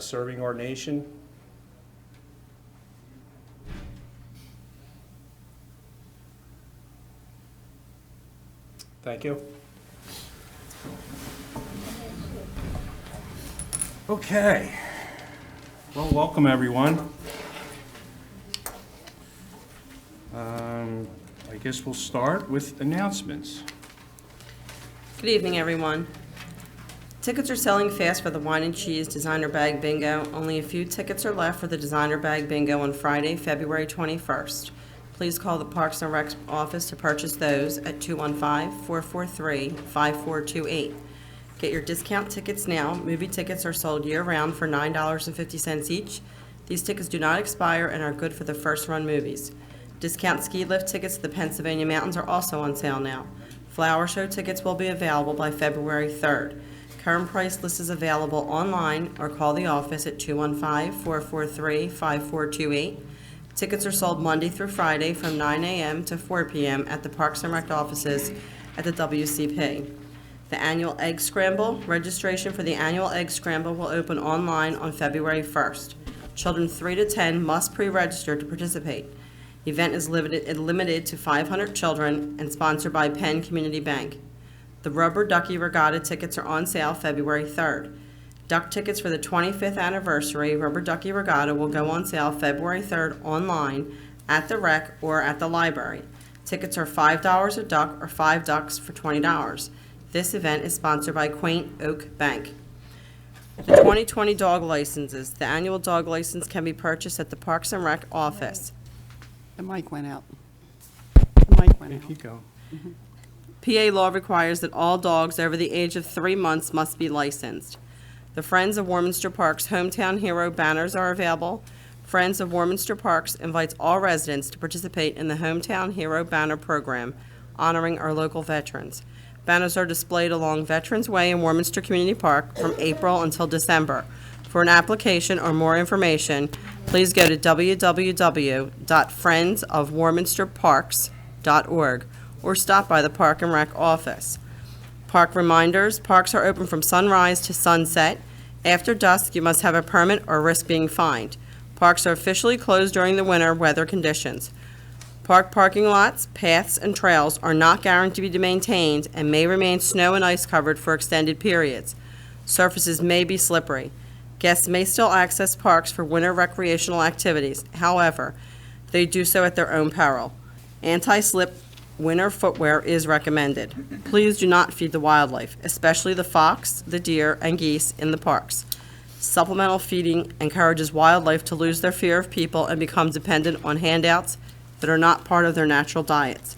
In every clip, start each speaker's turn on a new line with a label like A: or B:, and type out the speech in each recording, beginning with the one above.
A: serving our nation. Thank you. Okay. Well, welcome everyone. I guess we'll start with announcements.
B: Good evening, everyone. Tickets are selling fast for the Wine and Cheese Designer Bag Bingo. Only a few tickets are left for the Designer Bag Bingo on Friday, February 21st. Please call the Parks and Rec office to purchase those at 215-443-5428. Get your discount tickets now. Movie tickets are sold year-round for $9.50 each. These tickets do not expire and are good for the first-run movies. Discount ski lift tickets to the Pennsylvania Mountains are also on sale now. Flower show tickets will be available by February 3rd. Current price list is available online or call the office at 215-443-5428. Tickets are sold Monday through Friday from 9 a.m. to 4 p.m. at the Parks and Rec offices at the WCP. The annual Egg Scramble. Registration for the annual Egg Scramble will open online on February 1st. Children 3 to 10 must pre-register to participate. The event is limited to 500 children and sponsored by Penn Community Bank. The Rubber Ducky Regatta tickets are on sale February 3rd. Duck tickets for the 25th anniversary Rubber Ducky Regatta will go on sale February 3rd online at the Rec or at the library. Tickets are $5 a duck or 5 ducks for $20. This event is sponsored by Quaint Oak Bank. The 2020 dog licenses. The annual dog license can be purchased at the Parks and Rec office.
C: The mic went out. The mic went out.
A: Keep going.
B: PA law requires that all dogs over the age of 3 months must be licensed. The Friends of Warminster Parks Hometown Hero banners are available. Friends of Warminster Parks invites all residents to participate in the Hometown Hero banner program, honoring our local veterans. Banners are displayed along Veterans Way in Warminster Community Park from April until December. For an application or more information, please go to www.friendsofwarminsterparks.org or stop by the Park and Rec office. Park reminders: parks are open from sunrise to sunset. After dusk, you must have a permit or risk being fined. Parks are officially closed during the winter weather conditions. Park parking lots, paths, and trails are not guaranteed to be maintained and may remain snow and ice covered for extended periods. Surfaces may be slippery. Guests may still access parks for winter recreational activities. However, they do so at their own peril. Anti-slip winter footwear is recommended. Please do not feed the wildlife, especially the fox, the deer, and geese in the parks. Supplemental feeding encourages wildlife to lose their fear of people and become dependent on handouts that are not part of their natural diets.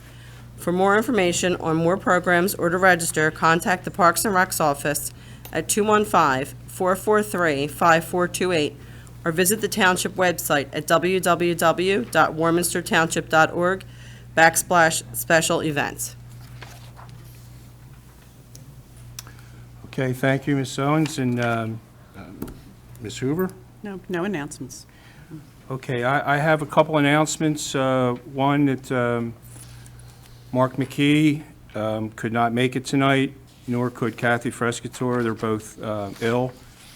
B: For more information on more programs or to register, contact the Parks and Recs office at 215-443-5428 or visit the Township website at www.warminstertownship.org/special events.
A: Okay, thank you, Ms. Owens, and Ms. Hoover.
C: No announcements.
A: Okay, I have a couple announcements. One that Mark McKee could not make it tonight, nor could Kathy Frescator. They're both ill,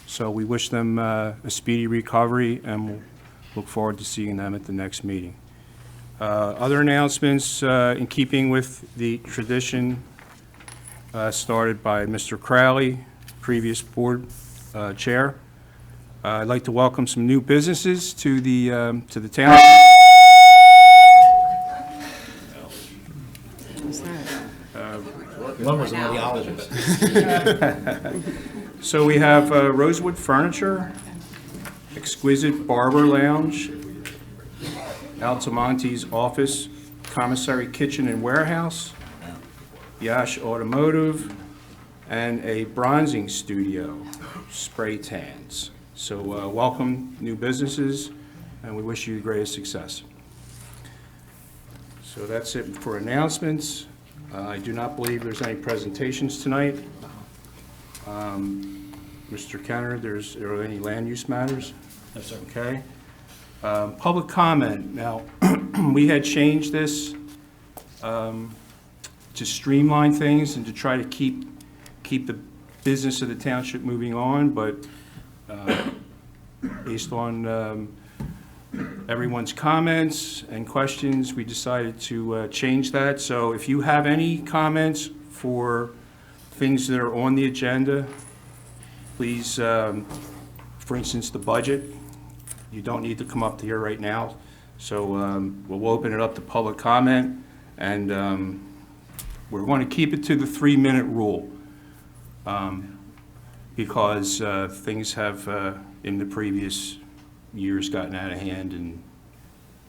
A: so we wish them a speedy recovery, and we'll look forward to seeing them at the next meeting. Other announcements, in keeping with the tradition started by Mr. Crowley, previous board chair, I'd like to welcome some new businesses to the town.
C: What's that?
D: One was an audiologist.
A: So we have Rosewood Furniture, Exquisite Barber Lounge, Altamonte's Office, Commissary Kitchen and Warehouse, Yash Automotive, and a bronzing studio, Spray Tans. So welcome, new businesses, and we wish you the greatest success. So that's it for announcements. I do not believe there's any presentations tonight. Mr. Kenner, are there any land use matters?
D: No, sir.
A: Okay. Public comment. Now, we had changed this to streamline things and to try to keep the business of the township moving on, but based on everyone's comments and questions, we decided to change that. So if you have any comments for things that are on the agenda, please, for instance, the budget, you don't need to come up to here right now. So we'll open it up to public comment, and we're going to keep it to the 3-minute rule because things have, in the previous years, gotten out of hand, and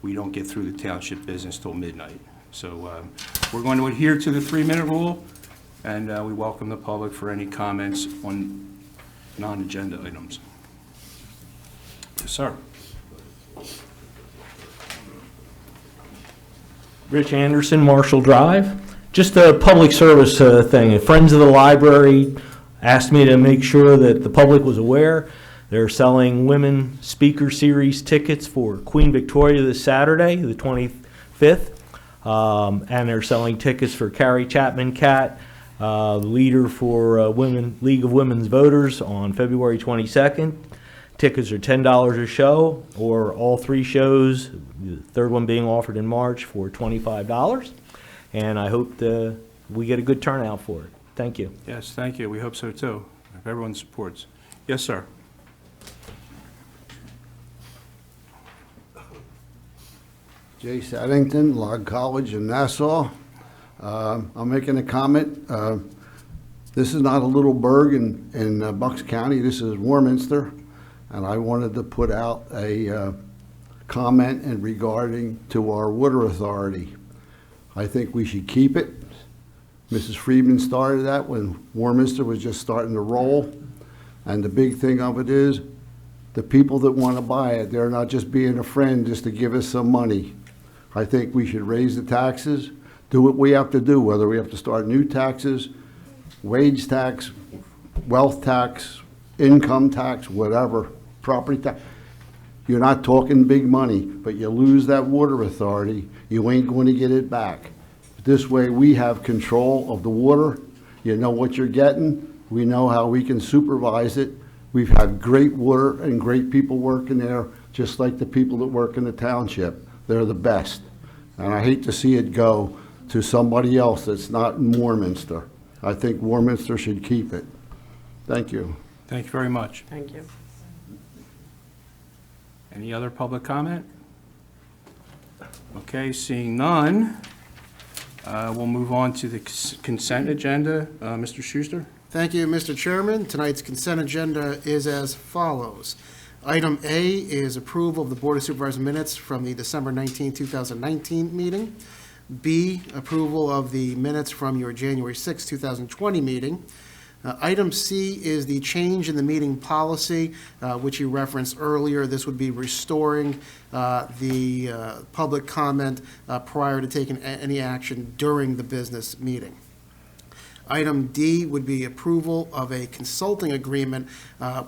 A: we don't get through the township business till midnight. So we're going to adhere to the 3-minute rule, and we welcome the public for any comments on non-agenda items. Yes, sir.
D: Rich Anderson, Marshall Drive. Just a public service thing. Friends of the Library asked me to make sure that the public was aware. They're selling Women Speaker Series tickets for Queen Victoria this Saturday, the 25th. And they're selling tickets for Carrie Chapman Catt, the leader for League of Women's Voters, on February 22nd. Tickets are $10 a show, or all 3 shows, the third one being offered in March, for $25. And I hope we get a good turnout for it. Thank you.
A: Yes, thank you. We hope so too, if everyone supports. Yes, sir.
E: Jay Saddington, Log College in Nassau. I'm making a comment. This is not a little burg in Bucks County. This is Warminster. And I wanted to put out a comment in regarding to our water authority. I think we should keep it. Mrs. Friedman started that when Warminster was just starting to roll. And the big thing of it is, the people that want to buy it, they're not just being a friend just to give us some money. I think we should raise the taxes, do what we have to do, whether we have to start new taxes, wage tax, wealth tax, income tax, whatever, property tax. You're not talking big money, but you lose that water authority, you ain't going to get it back. This way we have control of the water. You know what you're getting. We know how we can supervise it. We've had great water and great people working there, just like the people that work in the township. They're the best. And I hate to see it go to somebody else that's not in Warminster. I think Warminster should keep it. Thank you.
A: Thank you very much.
B: Thank you.
A: Any other public comment? Okay, seeing none, we'll move on to the consent agenda. Mr. Schuster?
F: Thank you, Mr. Chairman. Tonight's consent agenda is as follows. Item A is approval of the Board of Supervisors minutes from the December 19, 2019 meeting. B, approval of the minutes from your January 6, 2020 meeting. Item C is the change in the meeting policy, which you referenced earlier. This would be restoring the public comment prior to taking any action during the business meeting. Item D would be approval of a consulting agreement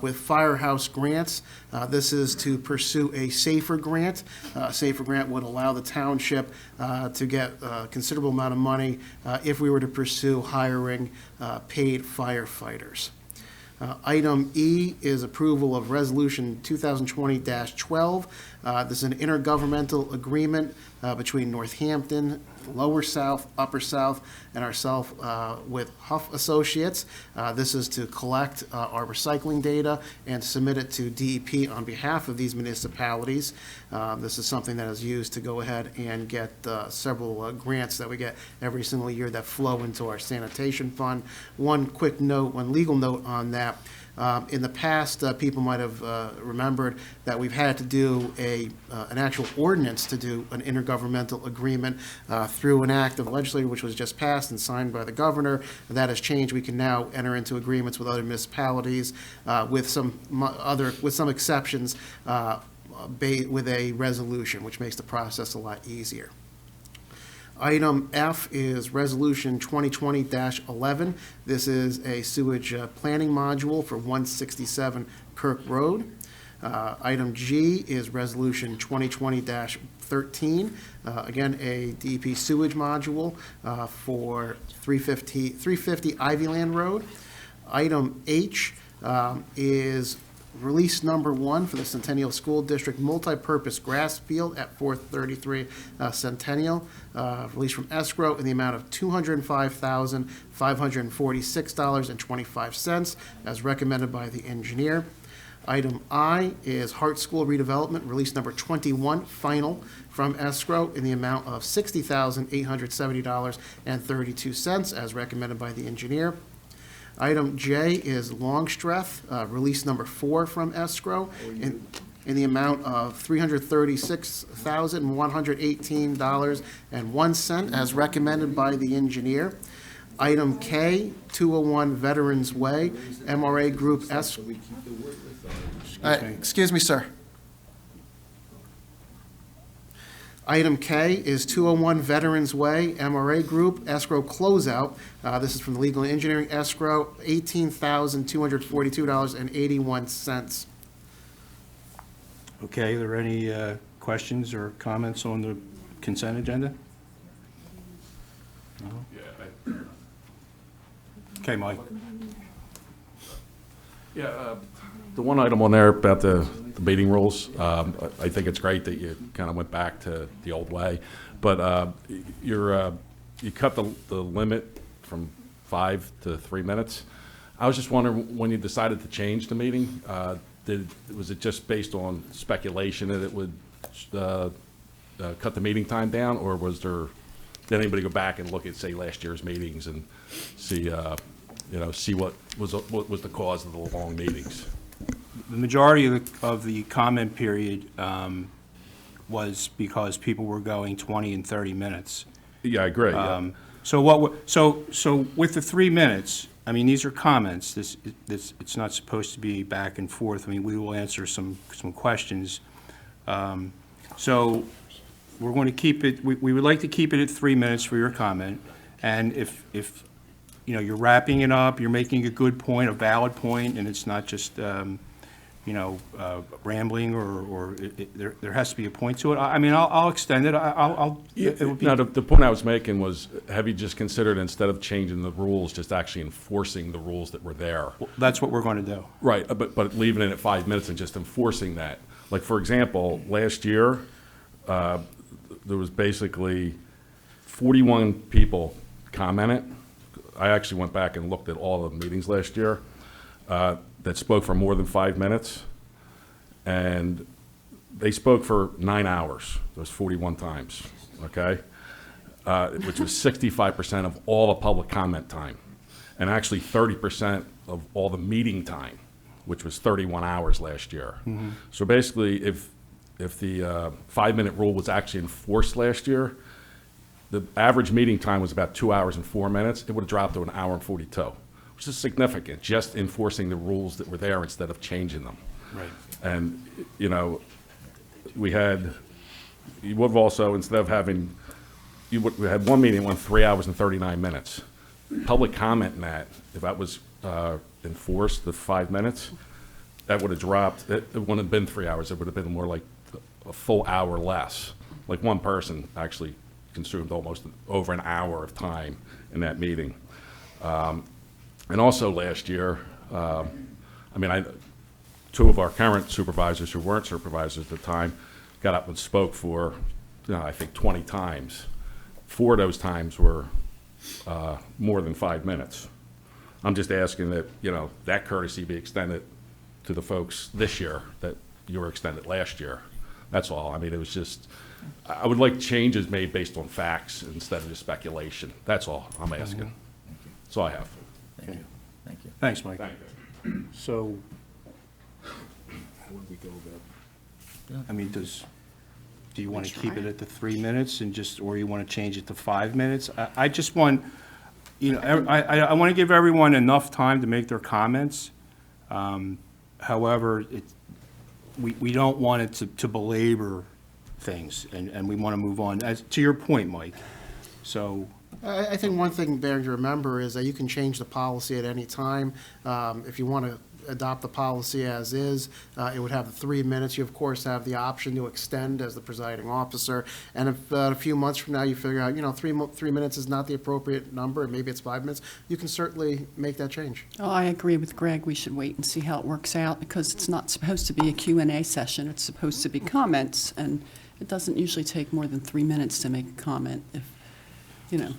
F: with Firehouse Grants. This is to pursue a SAFER grant. SAFER grant would allow the township to get a considerable amount of money if we were to pursue hiring paid firefighters. Item E is approval of Resolution 2020-12. This is an intergovernmental agreement between Northampton, Lower South, Upper South, and ourselves with Huff Associates. This is to collect our recycling data and submit it to DEP on behalf of these municipalities. This is something that is used to go ahead and get several grants that we get every single year that flow into our sanitation fund. One quick note, one legal note on that. In the past, people might have remembered that we've had to do an actual ordinance to do an intergovernmental agreement through an act of the legislature, which was just passed and signed by the governor. That has changed. We can now enter into agreements with other municipalities with some exceptions with a resolution, which makes the process a lot easier. Item F is Resolution 2020-11. This is a sewage planning module for 167 Kirk Road. Item G is Resolution 2020-13. Again, a DEP sewage module for 350 Ivyland Road. Item H is release number 1 for the Centennial School District multipurpose grass field at 433 Centennial. Release from escrow in the amount of $205,546.25 as recommended by the engineer. Item I is Hart School redevelopment, release number 21, final from escrow in the amount of $60,870.32 as recommended by the engineer. Item J is Longstreth, release number 4 from escrow in the amount of $336,118.01 as recommended by the engineer. Item K, 201 Veterans Way, MRA Group S. Excuse me, sir. Item K is 201 Veterans Way, MRA Group, escrow closeout. This is from the legal and engineering escrow, $18,242.81.
A: Okay, are there any questions or comments on the consent agenda? No? Okay, Mike.
G: Yeah, the one item on there about the meeting rules, I think it's great that you kind of went back to the old way, but you cut the limit from 5 to 3 minutes. I was just wondering, when you decided to change the meeting, was it just based on speculation that it would cut the meeting time down, or did anybody go back and look at, say, last year's meetings and see what was the cause of the long meetings?
A: The majority of the comment period was because people were going 20 and 30 minutes.
G: Yeah, I agree. Yeah.
A: So with the 3 minutes, I mean, these are comments. It's not supposed to be back and forth. I mean, we will answer some questions. So we're going to keep it. We would like to keep it at 3 minutes for your comment. And if you're wrapping it up, you're making a good point, a valid point, and it's not just rambling or there has to be a point to it. I mean, I'll extend it. It would be.
G: No, the point I was making was, have you just considered, instead of changing the rules, just actually enforcing the rules that were there?
A: That's what we're going to do.
G: Right, but leaving it at 5 minutes and just enforcing that. Like, for example, last year, there was basically 41 people commented. I actually went back and looked at all the meetings last year that spoke for more than 5 minutes, and they spoke for 9 hours. Those 41 times, okay, which was 65% of all the public comment time, and actually 30% of all the meeting time, which was 31 hours last year. Mm-hmm. So basically, if the 5-minute rule was actually enforced last year, the average meeting time was about 2 hours and 4 minutes. It would have dropped to an hour and 42, which is significant, just enforcing the rules that were there instead of changing them.
A: Right.
G: And, we had, you would have also, instead of having, we had one meeting that went 3 hours and 39 minutes. Public comment in that, if that was enforced, the 5 minutes, that would have dropped, it wouldn't have been 3 hours, it would have been more like a full hour less. Like, one person actually consumed almost over an hour of time in that meeting. And also last year, two of our current supervisors who weren't supervisors at the time got up and spoke for, I think 20 times. 4 of those times were more than 5 minutes. I'm just asking that, that courtesy be extended to the folks this year that you were extended last year. That's all. I mean, it was just, I would like changes made based on facts instead of just speculation. That's all I'm asking. That's all I have.
H: Thank you. Thank you.
A: Thanks, Mike.
G: Thank you.
A: So, how would we go about? I mean, do you want to keep it at the 3 minutes and or you want to change it to 5 minutes? I just want, I want to give everyone enough time to make their comments. However, we don't want it to belabor things, and we want to move on. As to your point, Mike. So,
F: I think one thing, Barry, to remember is that you can change the policy at any time. If you want to adopt the policy as is. It would have the 3 minutes. You, of course, have the option to extend as the presiding officer. And if a few months from now you figure out, 3 minutes is not the appropriate number, and maybe it's 5 minutes, you can certainly make that change.
C: Oh, I agree with Greg. We should wait and see how it works out, because it's not supposed to be a Q&A session. It's supposed to be comments, and it doesn't usually take more than 3 minutes to make a comment if,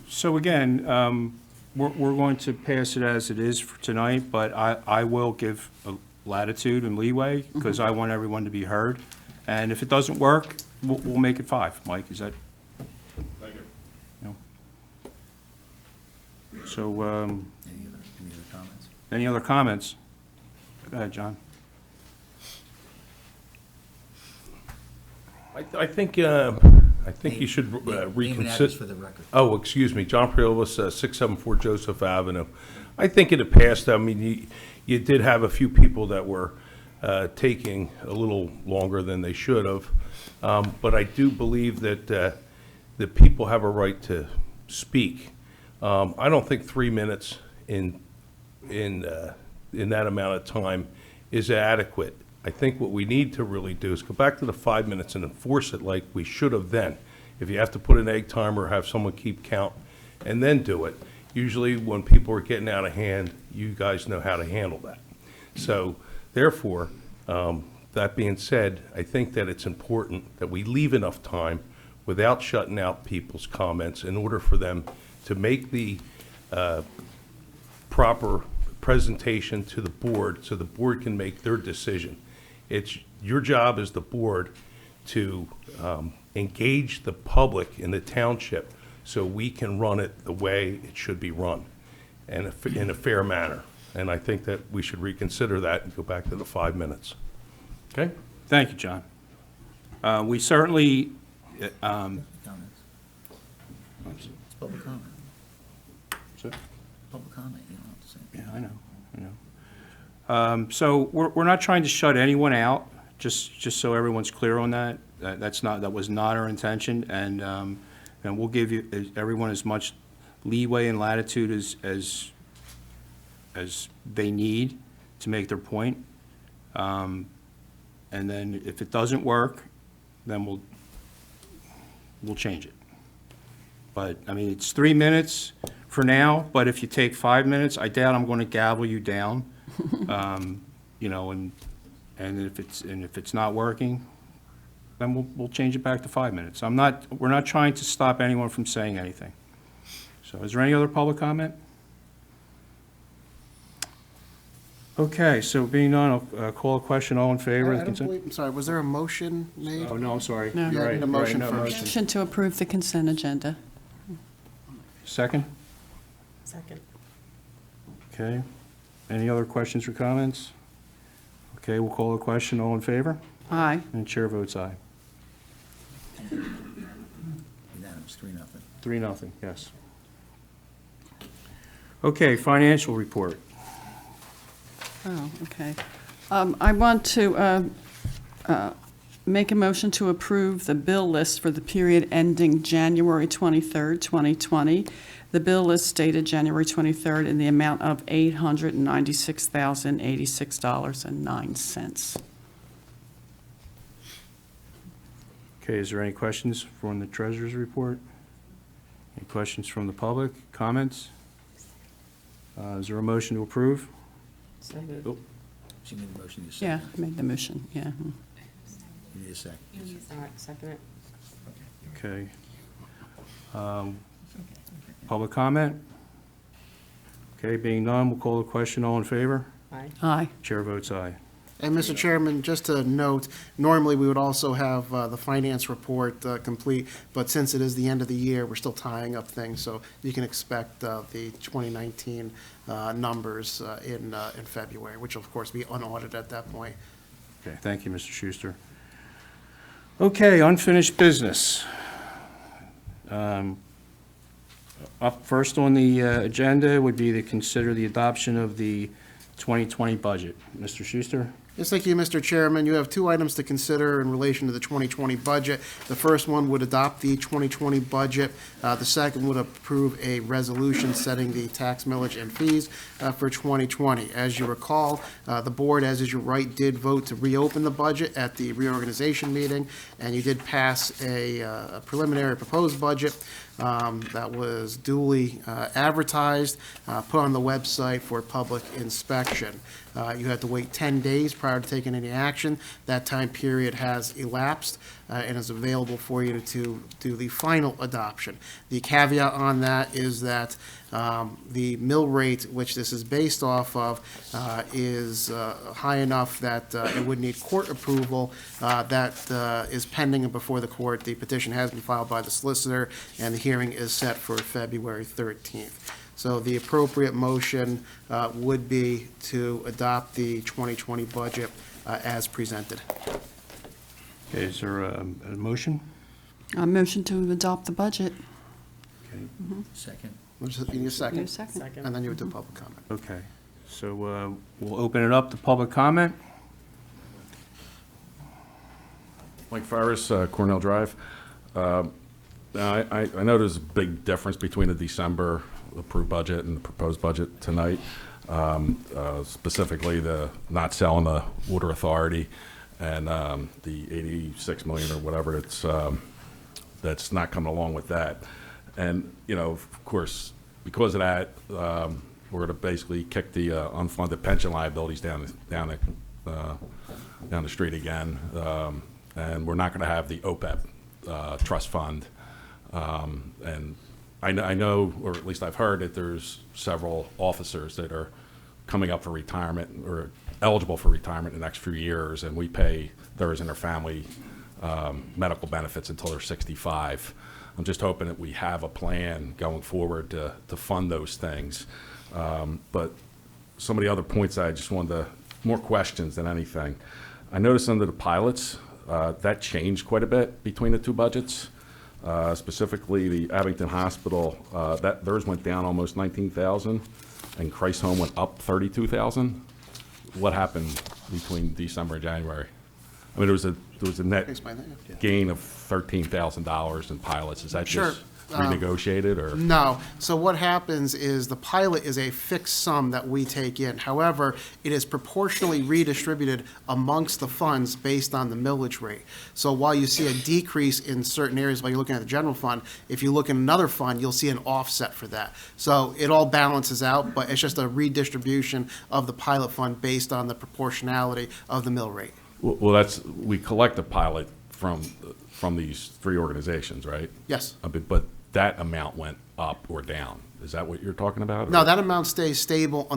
A: So again, we're going to pass it as it is for tonight, but I will give a latitude and leeway, because I want everyone to be heard. And if it doesn't work, we'll make it 5. Mike, is that?
G: Thank you.
A: No? So,
H: Any other comments?
A: any other comments? Go ahead, John.
I: I think you should
H: Name and address
I: reconsider.
H: for the record.
I: Oh, excuse me, John Priolis, 674 Joseph Avenue. I think in the past, I mean, you did have a few people that were taking a little longer than they should have. But I do believe that that people have a right to speak. I don't think 3 minutes in that amount of time is adequate. I think what we need to really do is go back to the 5 minutes and enforce it like we should have then. If you have to put an egg timer, have someone keep count, and then do it. Usually when people are getting out of hand, you guys know how to handle that. So therefore, that being said, I think that it's important that we leave enough time without shutting out people's comments in order for them to make the proper presentation to the board so the board can make their decision. It's your job as the board to engage the public in the township so we can run it the way it should be run and in a fair manner. And I think that we should reconsider that and go back to the 5 minutes. Okay?
A: Thank you, John. We certainly,
H: Comments? It's public comment. Public comment, you don't have to say.
A: Yeah, I know. So we're not trying to shut anyone out, just so everyone's clear on that. That was not our intention, and we'll give everyone as much leeway and latitude as they need to make their point. And then if it doesn't work, then we'll change it. But, I mean, it's 3 minutes for now, but if you take 5 minutes, I doubt I'm going to gavel you down. And if it's not working, then we'll change it back to 5 minutes. We're not trying to stop anyone from saying anything. So is there any other public comment? Okay, so being none, I'll call a question. All in favor of the consent?
F: I'm sorry, was there a motion made?
A: Oh, no, I'm sorry.
C: No.
A: You're
F: Yeah, I
A: right.
F: need a
A: You're right.
F: motion
A: No,
F: first.
C: Motion to approve the consent agenda.
A: Second?
B: Second.
A: Okay. Any other questions or comments? Okay, we'll call a question. All in favor?
C: Aye.
A: And the chair votes aye.
H: Unanimous, 3-0.
A: 3-0, yes. Okay, financial report.
C: Oh, okay. I want to make a motion to approve the bill list for the period ending January 23rd, 2020. The bill list dated January 23rd in the amount of $896,086.09.
A: Okay, is there any questions from the treasurer's report? Any questions from the public? Comments? Is there a motion to approve?
B: So moved.
A: Oh,
H: She made the motion, you
C: Yeah,
H: second.
C: I made the motion, yeah.
H: You need a second.
B: All right, second it.
A: okay. Public comment? Okay, being none, we'll call the question. All in favor?
B: Aye.
C: Aye.
A: Chair votes aye.
F: And Mr. Chairman, just to note, normally we would also have the finance report complete, but since it is the end of the year, we're still tying up things, so you can expect the 2019 numbers in February, which will of course be unaudited at that point.
A: Okay, thank you, Mr. Schuster. Okay, unfinished business. Up first on the agenda would be to consider the adoption of the 2020 budget. Mr. Schuster?
F: Yes, thank you, Mr. Chairman. You have two items to consider in relation to the 2020 budget. The first one would adopt the 2020 budget. The second would approve a resolution setting the tax millage and fees for 2020. As you recall, the board, as is your right, did vote to reopen the budget at the reorganization meeting, and you did pass a preliminary proposed budget that was duly advertised, put on the website for public inspection. You had to wait 10 days prior to taking any action. That time period has elapsed and is available for you to do the final adoption. The caveat on that is that the mill rate, which this is based off of, is high enough that it would need court approval. That is pending before the court. The petition has been filed by the solicitor, and the hearing is set for February 13th. So the appropriate motion would be to adopt the 2020 budget as presented.
A: Okay, is there a motion?
C: A motion to adopt the budget.
H: Second.
F: You need a second,
C: Need a second?
F: and then you would do public comment.
A: Okay, so we'll open it up to public comment.
G: Mike Farris, Cornell Drive. Now, I know there's a big difference between the December approved budget and the proposed budget tonight. Specifically, the not selling the water authority and the 86 million or whatever that's not coming along with that. And, you know, of course, because of that, we're going to basically kick the unfunded pension liabilities down the street again. And we're not going to have the OPEB trust fund. And I know, or at least I've heard, that there's several officers that are coming up for retirement or eligible for retirement in the next few years, and we pay theirs and their family medical benefits until they're 65. I'm just hoping that we have a plan going forward to fund those things. But some of the other points I just wanted to, more questions than anything. I noticed under the pilots, that changed quite a bit between the two budgets. Specifically, the Abington Hospital, that theirs went down almost 19,000, and Christ Home went up 32,000. What happened between December and January? I mean, there was a net
F: Explain that, yeah.
G: gain of $13,000 in pilots. Is that
F: Sure.
G: just renegotiated, or?
F: No. So what happens is the pilot is a fixed sum that we take in. However, it is proportionally redistributed amongst the funds based on the millage rate. So while you see a decrease in certain areas while you're looking at the general fund, if you look in another fund, you'll see an offset for that. So it all balances out, but it's just a redistribution of the pilot fund based on the proportionality of the mill rate.
G: Well, we collect a pilot from these three organizations, right?
F: Yes.
G: But that amount went up or down. Is that what you're talking about?
F: No,
G: or-
F: that amount stays stable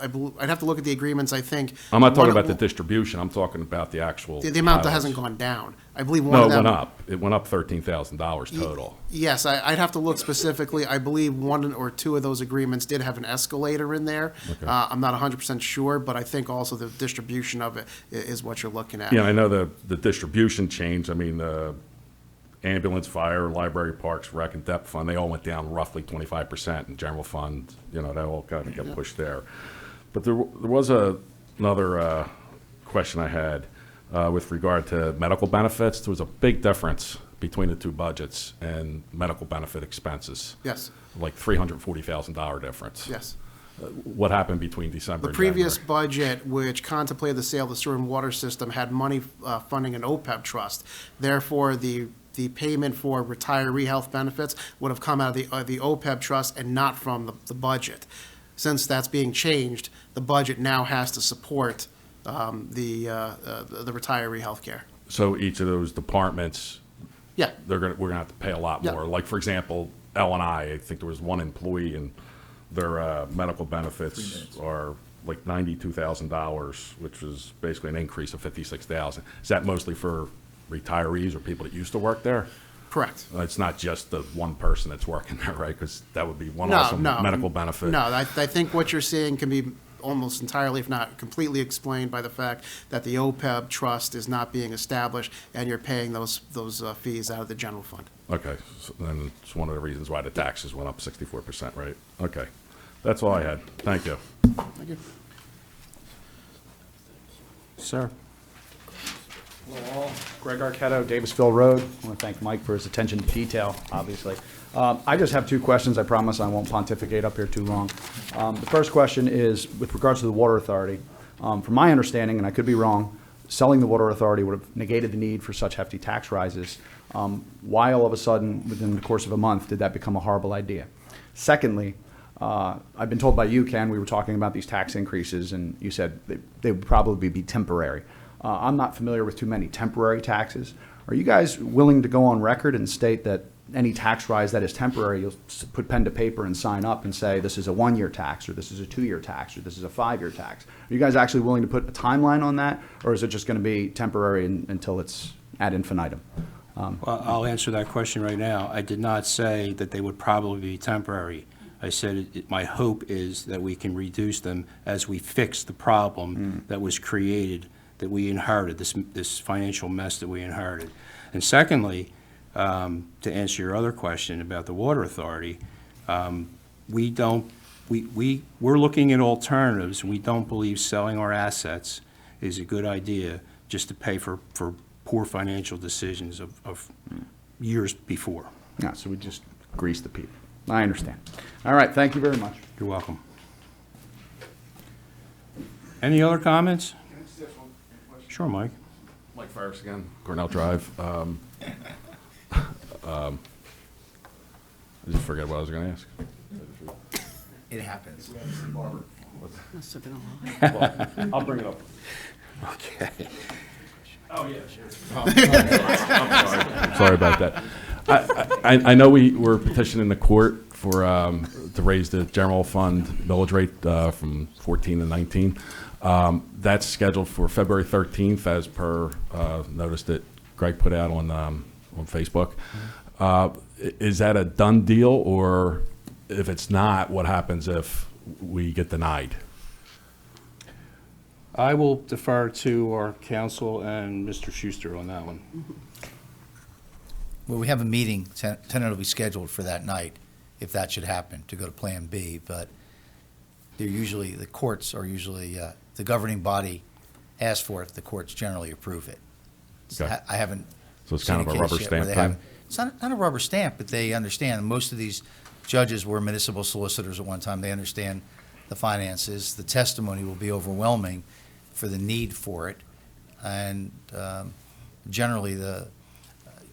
F: I'd have to look at the agreements, I think.
G: I'm not talking
F: One
G: about
F: of-
G: the distribution. I'm talking about the actual.
F: The amount that
G: pilots.
F: hasn't gone down. I believe one
G: No,
F: of
G: it
F: them.
G: went up. It went up $13,000 total.
F: Yes, I'd have to look specifically. I believe one or two of those agreements did have an escalator in there.
G: Okay.
F: I'm not 100% sure, but I think also the distribution of it is what you're looking at.
G: Yeah, I know the distribution changed. I mean, ambulance, fire, library, parks, rec, and depth fund, they all went down roughly 25%. And general fund, you know, that all kind of got pushed there. But there was another question I had with regard to medical benefits. There was a big difference between the two budgets and medical benefit expenses,
F: Yes,
G: like $340,000 difference.
F: yes.
G: What happened between December
F: The
G: and
F: previous
G: January?
F: budget, which contemplated the sale of the sewer and water system, had money funding an OPEB trust. Therefore, the payment for retiree health benefits would have come out of the OPEB trust and not from the budget. Since that's being changed, the budget now has to support the retiree health care.
G: So each of those departments,
F: Yeah,
G: we're gonna have to pay a lot
F: Yeah.
G: more. Like, for example, L&I think there was one employee and their medical benefits are like $92,000, which was basically an increase of $56,000. Is that mostly for retirees or people that used to work there?
F: correct.
G: It's not just the one person that's working there, right? Because that would be one
F: No,
G: awesome
F: no.
G: medical benefit.
F: No, I think what you're seeing can be almost entirely, if not completely, explained by the fact that the OPEB trust is not being established and you're paying those fees out of the general fund.
G: Okay, so then it's one of the reasons why the taxes went up 64%, right? Okay, that's all I had. Thank you.
F: Thank you.
A: Sir.
J: Hello all. Greg Arquetto, Davisville Road. I want to thank Mike for his attention to detail, obviously. I just have two questions. I promise I won't pontificate up here too long. The first question is with regards to the Water Authority. From my understanding, and I could be wrong, selling the Water Authority would have negated the need for such hefty tax rises. Why all of a sudden, within the course of a month, did that become a horrible idea? Secondly, I've been told by you, Ken, we were talking about these tax increases, and you said they would probably be temporary. I'm not familiar with too many temporary taxes. Are you guys willing to go on record and state that any tax rise that is temporary, you'll put pen to paper and sign up and say this is a 1-year tax, or this is a 2-year tax, or this is a 5-year tax? Are you guys actually willing to put a timeline on that, or is it just going to be temporary until it's ad infinitum?
A: Well, I'll answer that question right now. I did not say that they would probably be temporary. I said my hope is that we can reduce them as we fix the problem that was created, that we inherited, this financial mess that we inherited. And secondly, to answer your other question about the Water Authority, we're looking at alternatives. We don't believe selling our assets is a good idea just to pay for poor financial decisions of years before.
J: No, so we just grease the people. I understand. All right, thank you very much.
A: You're welcome. Any other comments? Sure, Mike.
G: Mike Farris again, Cornell Drive. I just forget what I was going to ask.
H: It happens.
C: Must have been a lot.
G: Well, I'll bring it up.
A: Okay.
G: Oh, yeah, sure. I'm sorry about that. I know we were petitioning the court for, to raise the general fund millage rate from 14 to 19. That's scheduled for February 13th as per notice that Greg put out on Facebook. Is that a done deal, or if it's not, what happens if we get denied?
A: I will defer to our counsel and Mr. Schuster on that one.
H: Well, we have a meeting tentatively scheduled for that night, if that should happen, to go to Plan B, but the courts are usually, the governing body asks for it, the courts generally approve it.
G: Okay.
H: I haven't.
G: So it's kind of a rubber stamp thing?
H: It's not a rubber stamp, but they understand. Most of these judges were municipal solicitors at one time. They understand the finances. The testimony will be overwhelming for the need for it. And generally,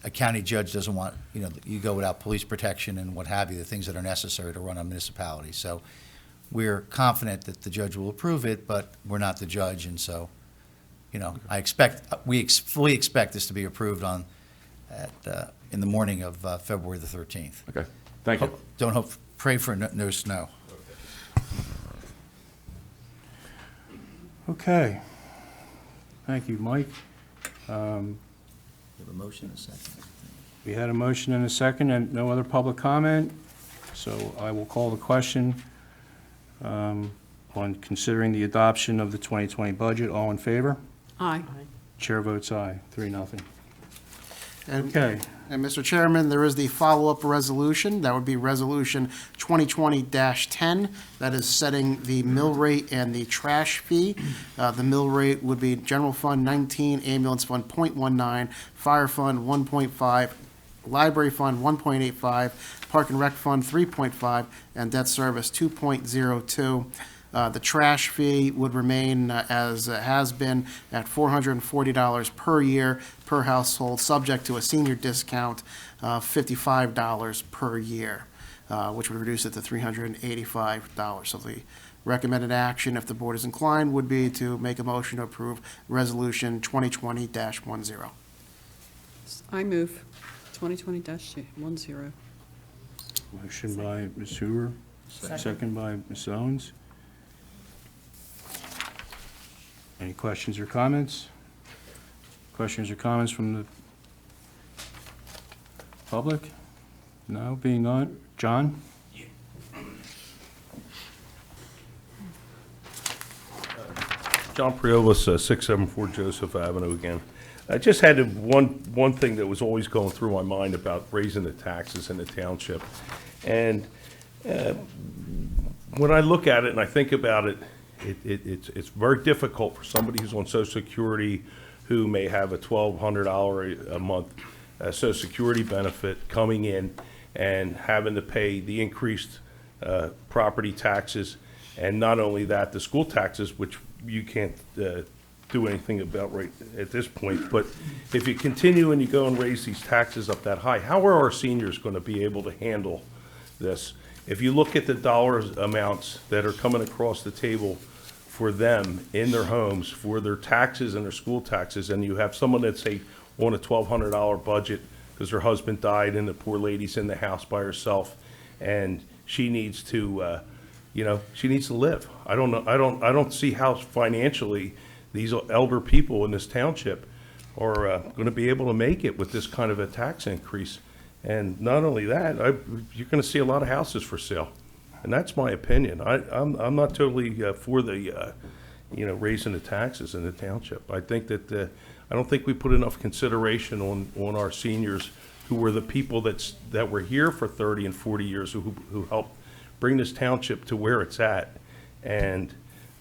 H: a county judge doesn't want, you go without police protection and what have you, the things that are necessary to run a municipality. So we're confident that the judge will approve it, but we're not the judge, and so, we fully expect this to be approved in the morning of February the 13th.
G: Okay, thank you.
H: Pray for no snow.
A: Okay. Thank you, Mike.
H: We have a motion and a second.
A: We had a motion and a second, and no other public comment, so I will call the question on considering the adoption of the 2020 budget. All in favor?
C: Aye.
A: Chair votes aye, 3-0.
F: And-
A: Okay.
F: And Mr. Chairman, there is the follow-up resolution. That would be Resolution 2020-10. That is setting the mill rate and the trash fee. The mill rate would be General Fund 19, Ambulance Fund .19, Fire Fund 1.5, Library Fund 1.85, Park and Rec Fund 3.5, and Debt Service 2.02. The trash fee would remain as it has been at $440 per year per household, subject to a senior discount of $55 per year, which would reduce it to $385. So the recommended action, if the board is inclined, would be to make a motion to approve Resolution 2020-10.
C: I move 2020-10.
A: Motion by Ms. Hoover, second by Ms. Owens. Any questions or comments? Questions or comments from the public? No, being none. John?
I: John Priolas, 674 Joseph Avenue again. I just had one thing that was always going through my mind about raising the taxes in the township. And when I look at it and I think about it, It's very difficult for somebody who's on Social Security who may have a $1,200 a month Social Security benefit coming in and having to pay the increased property taxes, and not only that, the school taxes, which you can't do anything about right at this point. But if you continue and you go and raise these taxes up that high, how are our seniors going to be able to handle this? If you look at the dollar amounts that are coming across the table for them in their homes, for their taxes and their school taxes, and you have someone that's on a $1,200 budget because her husband died and the poor lady's in the house by herself, and she needs to, she needs to live. I don't see how financially these elder people in this township are going to be able to make it with this kind of a tax increase. And not only that, you're going to see a lot of houses for sale, and that's my opinion. I'm not totally for the raising the taxes in the township. I think that I don't think we put enough consideration on our seniors, who were the people that were here for 30 and 40 years, who helped bring this township to where it's at. And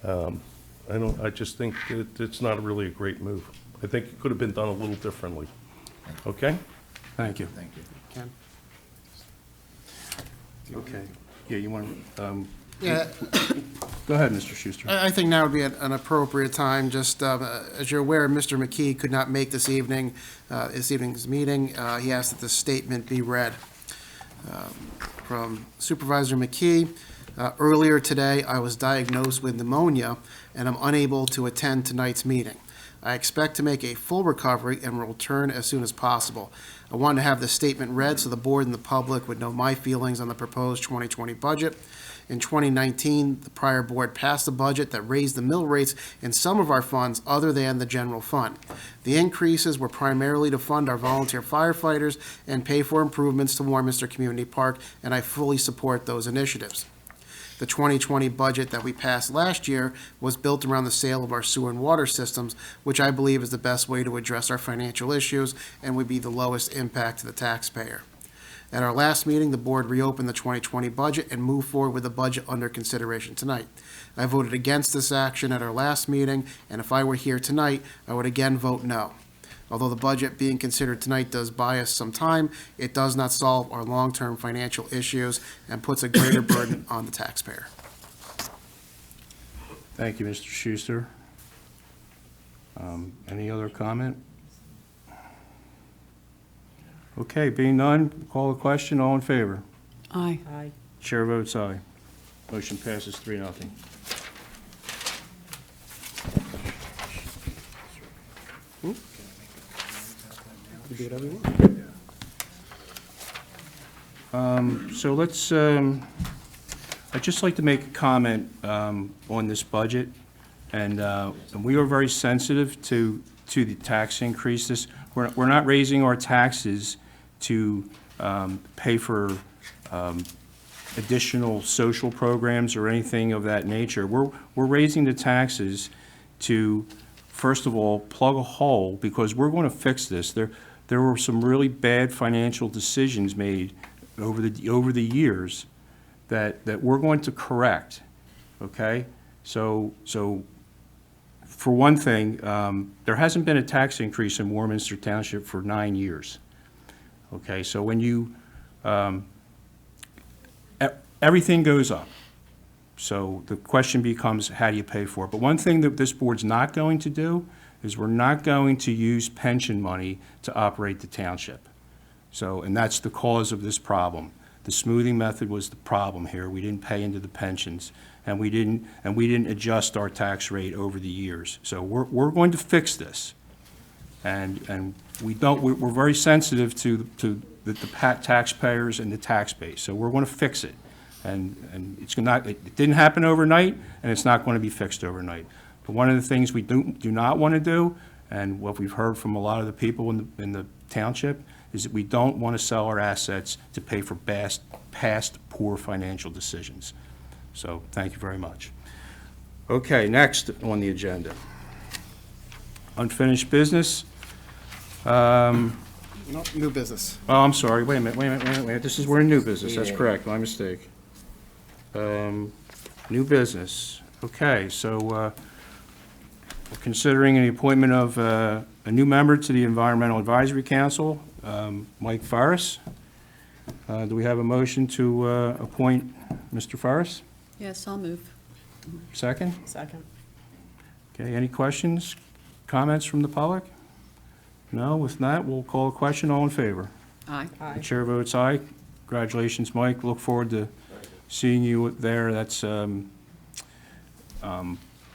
I: I just think that it's not really a great move. I think it could have been done a little differently. Okay?
A: Thank you.
H: Thank you.
F: Ken?
A: Okay. Yeah, you want to,
F: Yeah,
A: go ahead, Mr. Schuster.
F: I think now would be an appropriate time, just as you're aware, Mr. McKee could not make this evening's meeting. He asked that the statement be read. From Supervisor McKee, earlier today, I was diagnosed with pneumonia and I'm unable to attend tonight's meeting. I expect to make a full recovery and will return as soon as possible. I wanted to have the statement read so the board and the public would know my feelings on the proposed 2020 budget. In 2019, the prior board passed a budget that raised the mill rates in some of our funds other than the general fund. The increases were primarily to fund our volunteer firefighters and pay for improvements to Warminster Community Park, and I fully support those initiatives. The 2020 budget that we passed last year was built around the sale of our sewer and water systems, which I believe is the best way to address our financial issues and would be the lowest impact to the taxpayer. At our last meeting, the board reopened the 2020 budget and moved forward with the budget under consideration tonight. I voted against this action at our last meeting, and if I were here tonight, I would again vote no. Although the budget being considered tonight does buy us some time, it does not solve our long-term financial issues and puts a greater burden on the taxpayer.
A: Thank you, Mr. Schuster. Any other comment? Okay, being none, call the question. All in favor?
C: Aye.
A: Chair votes aye. Motion passes 3-0. So let's, I'd just like to make a comment on this budget, and we are very sensitive to the tax increases. We're not raising our taxes to pay for additional social programs or anything of that nature. We're raising the taxes to, first of all, plug a hole, because we're going to fix this. There were some really bad financial decisions made over the years that we're going to correct. Okay, so for one thing, there hasn't been a tax increase in Warminster Township for 9 years. Okay, so when you everything goes up. So the question becomes, how do you pay for it? But one thing that this board's not going to do is we're not going to use pension money to operate the township. So, and that's the cause of this problem. The smoothing method was the problem here. We didn't pay into the pensions, and we didn't adjust our tax rate over the years. So we're going to fix this, and we're very sensitive to the taxpayers and the tax base. So we're going to fix it. And it didn't happen overnight, and it's not going to be fixed overnight. But one of the things we do not want to do, and what we've heard from a lot of the people in the township, is that we don't want to sell our assets to pay for past poor financial decisions. So thank you very much. Okay, next on the agenda. Unfinished business.
F: No, new business.
A: Oh, I'm sorry, wait a minute. We're in new business, that's correct, my mistake. New business. Okay, so we're considering the appointment of a new member to the Environmental Advisory Council, Mike Farris. Do we have a motion to appoint Mr. Farris?
C: Yes, I'll move.
A: Second?
B: Second.
A: Okay, any questions, comments from the public? No, if not, we'll call a question. All in favor?
C: Aye.
A: The chair votes aye. Congratulations, Mike. Look forward to seeing you there. That's,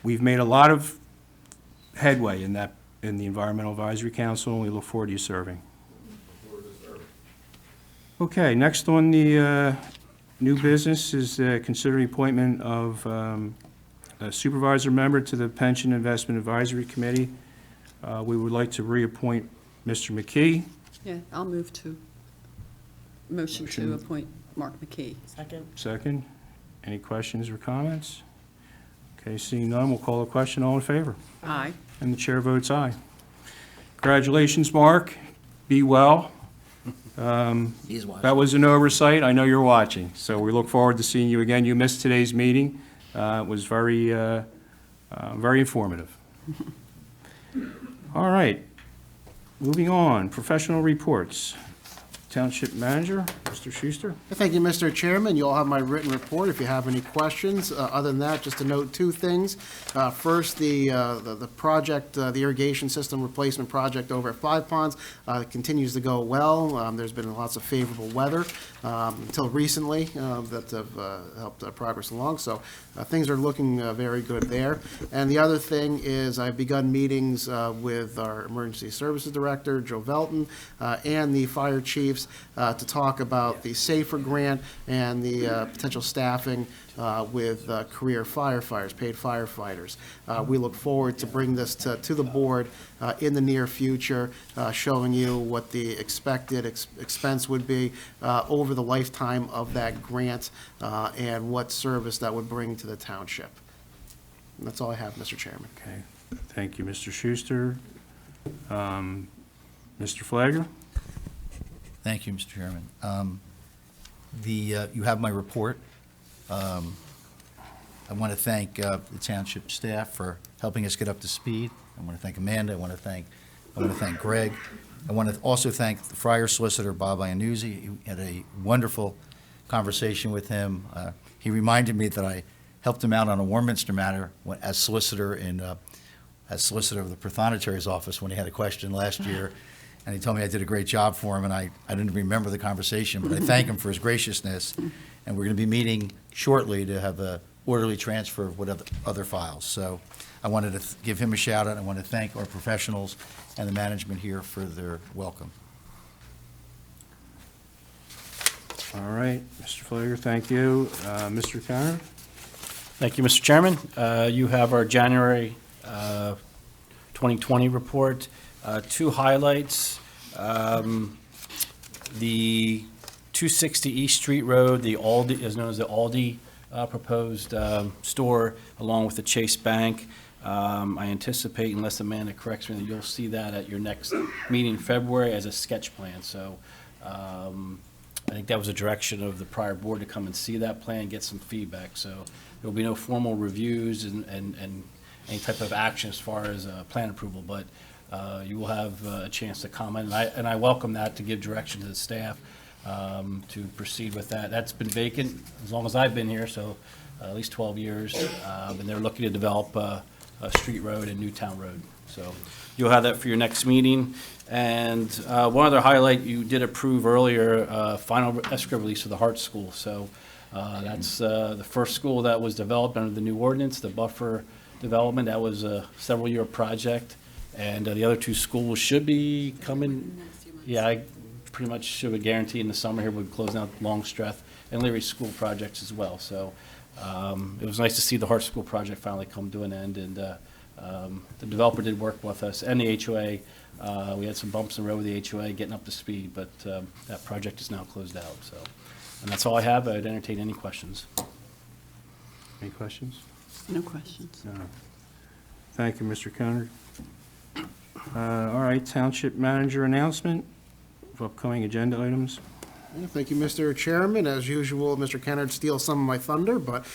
A: we've made a lot of headway in the Environmental Advisory Council, and we look forward to you serving. Okay, next on the new business is consider the appointment of a supervisor member to the Pension Investment Advisory Committee. We would like to reappoint Mr. McKee.
C: Yeah, I'll move to, motion to appoint Mark McKee.
B: Second.
A: Second. Any questions or comments? Okay, seeing none, we'll call a question. All in favor?
C: Aye.
A: And the chair votes aye. Congratulations, Mark. Be well.
H: He's watching.
A: That was an oversight. I know you're watching, so we look forward to seeing you again. You missed today's meeting. It was very informative. All right. Moving on, professional reports. Township Manager, Mr. Schuster.
F: Thank you, Mr. Chairman. You all have my written report if you have any questions. Other than that, just to note two things. First, the project, the irrigation system replacement project over at Five Ponds continues to go well. There's been lots of favorable weather until recently that have helped progress along. So things are looking very good there. And the other thing is I've begun meetings with our Emergency Services Director, Joe Velton, and the fire chiefs to talk about the SAFER grant and the potential staffing with career firefighters, paid firefighters. We look forward to bring this to the board in the near future, showing you what the expected expense would be over the lifetime of that grant and what service that would bring to the township. And that's all I have, Mr. Chairman.
A: Okay. Thank you, Mr. Schuster. Mr. Flagler?
H: Thank you, Mr. Chairman. You have my report. I want to thank the township staff for helping us get up to speed. I want to thank Amanda. I want to thank Greg. I want to also thank the Friar solicitor, Bob Iannuzzi. You had a wonderful conversation with him. He reminded me that I helped him out on a Warminster matter as solicitor of the Prothonotari's office when he had a question last year. And he told me I did a great job for him, and I didn't remember the conversation, but I thank him for his graciousness. And we're going to be meeting shortly to have a orderly transfer of what other files. So I wanted to give him a shout out. I want to thank our professionals and the management here for their welcome.
A: All right, Mr. Flagler, thank you. Mr. Conner?
K: Thank you, Mr. Chairman. You have our January 2020 report. Two highlights. The 260 East Street Road, the Aldi, is known as the Aldi proposed store, along with the Chase Bank. I anticipate, unless Amanda corrects me, that you'll see that at your next meeting in February as a sketch plan. So I think that was a direction of the prior board to come and see that plan, get some feedback. So there will be no formal reviews and any type of action as far as plan approval, but you will have a chance to comment, and I welcome that, to give direction to the staff to proceed with that. That's been vacant as long as I've been here, so at least 12 years, and they're looking to develop a street road and Newtown Road. So you'll have that for your next meeting. And one other highlight, you did approve earlier, final escrow release of the Hart School. So that's the first school that was developed under the new ordinance, the buffer development. That was a several-year project. And the other two schools should be coming, yeah, I pretty much should have guaranteed in the summer here we'll be closing out Longstreth and Leary School projects as well. So it was nice to see the Hart School project finally come to an end, and the developer did work with us and the HOA. We had some bumps in the road with the HOA getting up to speed, but that project is now closed out. So, and that's all I have. I'd entertain any questions.
A: Any questions?
C: No questions.
A: No. Thank you, Mr. Conner. All right, Township Manager announcement of upcoming agenda items.
F: Thank you, Mr. Chairman. As usual, Mr. Kennard steals some of my thunder, but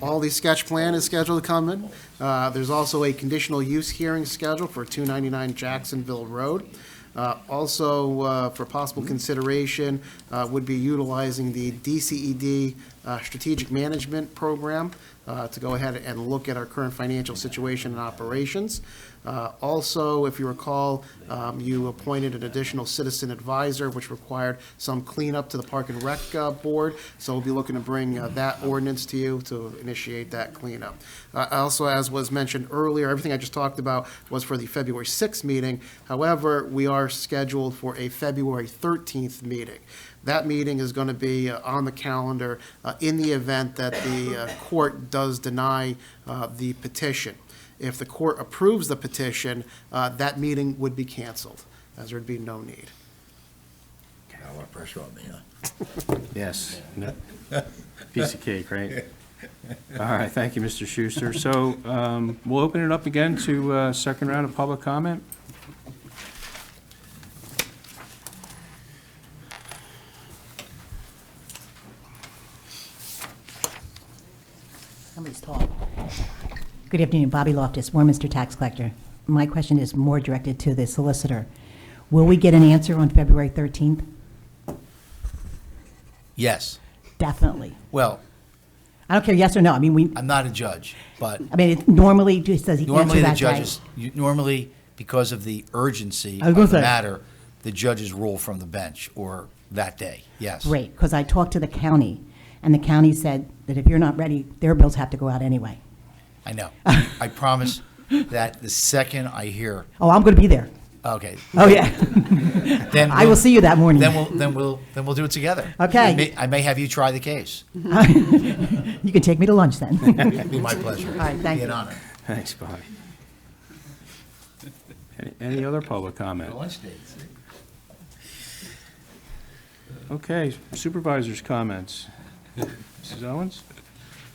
F: all the sketch plan is scheduled to come in. There's also a conditional use hearing scheduled for 299 Jacksonville Road. Also, for possible consideration, would be utilizing the DCED Strategic Management Program to go ahead and look at our current financial situation and operations. Also, if you recall, you appointed an additional citizen advisor, which required some cleanup to the Park and Rec Board, so we'll be looking to bring that ordinance to you to initiate that cleanup. Also, as was mentioned earlier, everything I just talked about was for the February 6th meeting. However, we are scheduled for a February 13th meeting. That meeting is going to be on the calendar in the event that the court does deny the petition. If the court approves the petition, that meeting would be canceled, as there'd be no need.
H: Got a lot of pressure on me, huh?
A: Yes. Piece of cake, right? All right, thank you, Mr. Schuster. So we'll open it up again to second round of public comment.
L: Somebody's tall. Good afternoon, Bobby Loftus, Warminster Tax Collector. My question is more directed to the solicitor. Will we get an answer on February 13th?
H: Yes.
L: Definitely.
H: Well,
L: I don't care yes or no. I mean,
H: I'm not a judge, but
L: it normally just says he answer
H: normally the
L: that day.
H: judges, normally, because of the urgency
L: I was
H: of
L: gonna
H: the
L: say.
H: matter, the judges rule from the bench or that day, yes.
L: Great, because I talked to the county, and the county said that if you're not ready, their bills have to go out anyway.
H: I know. I promise that the second I hear,
L: Oh, I'm going to be there.
H: okay.
L: Oh, yeah.
H: Then
L: I will see you that morning.
H: Then we'll do it together.
L: Okay.
H: I may have you try the case.
L: You can take me to lunch then.
H: It'd be my pleasure.
L: All right, thank
H: Be an
L: you.
H: honor.
A: Thanks, Bobby. Any other public comment?
H: Lunch dates.
A: Okay, supervisors' comments. Mrs. Owens?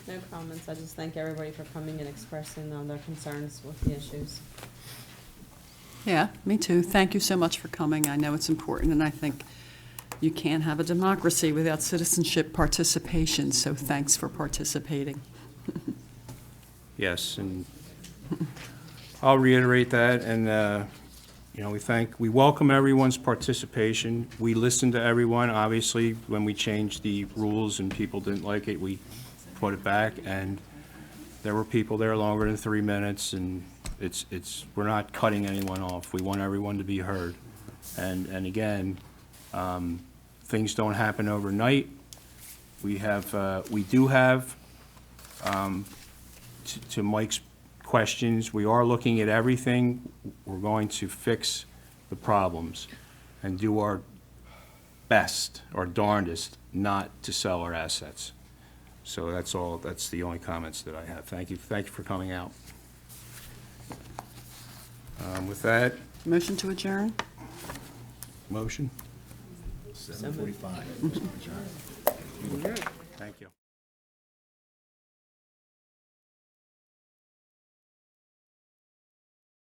B: No comments. I just thank everybody for coming and expressing their concerns with the issues.
C: Yeah, me too. Thank you so much for coming. I know it's important, and I think you can't have a democracy without citizenship participation, so thanks for participating.
A: Yes, and I'll reiterate that, and, we welcome everyone's participation. We listen to everyone. Obviously, when we changed the rules and people didn't like it, we put it back, and there were people there longer than 3 minutes, and we're not cutting anyone off. We want everyone to be heard. And again, things don't happen overnight. We do have, to Mike's questions, we are looking at everything. We're going to fix the problems and do our best, our darndest, not to sell our assets. So that's the only comments that I have. Thank you for coming out. With that,
C: Motion to adjourn?
A: motion?
H: 7:45.